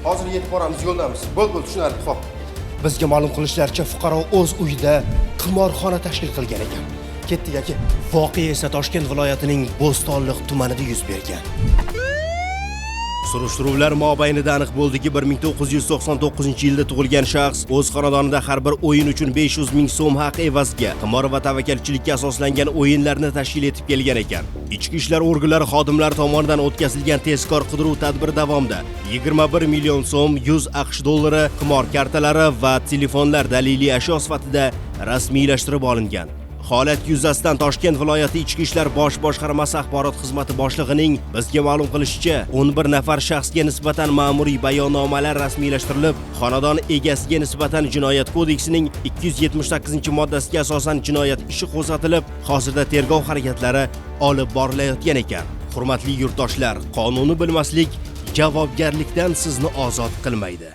Hozir yetib boramiz, yo'ldamiz. Bo'l, tushunarli, xo'p. Bizga ma'lum qilishlaricha, fuqaro o'z uyida qimorxona tashkil qilgan ekan. Ketdik aka. Voqea esa Toshkent viloyatining Bo'stonliq tumanida yuz bergan. Surishtiruvlar mobaynida aniq bo'ldiki, 1999-yilda tug'ilgan shaxs o'z xonadonida har bir o'yin uchun 500 ming so'm haq evaziga qimor va tavakkalchilikka asoslangan o'yinlarni tashkil etib kelgan ekan. Ichki ishlar organlari xodimlari tomonidan o'tkazilgan tezkor qidiruv tadbiri davomida 21 million so'm, 100 AQSh dollari, qimor kartalari va telefonlar daliliy ashyo sifatida rasmiylashtirib olingan. Holat yuzasidan Toshkent viloyati Ichki ishlar bosh boshqarmasi axborot xizmati boshlig'ining bizga ma'lum qilishicha, 11 nafar shaxsga nisbatan ma'muriy bayonnomalar rasmiylashtirilib, xonadon egasiga nisbatan Jinoyat kodeksining 278-moddasiga asosan jinoyat ishi qo'zg'atilib, hozirda tergov harakatlari olib borilayotgan ekan. Hurmatli yurtdoshlar, qonunni bilmaslik javobgarlikdan sizni ozod qilmaydi.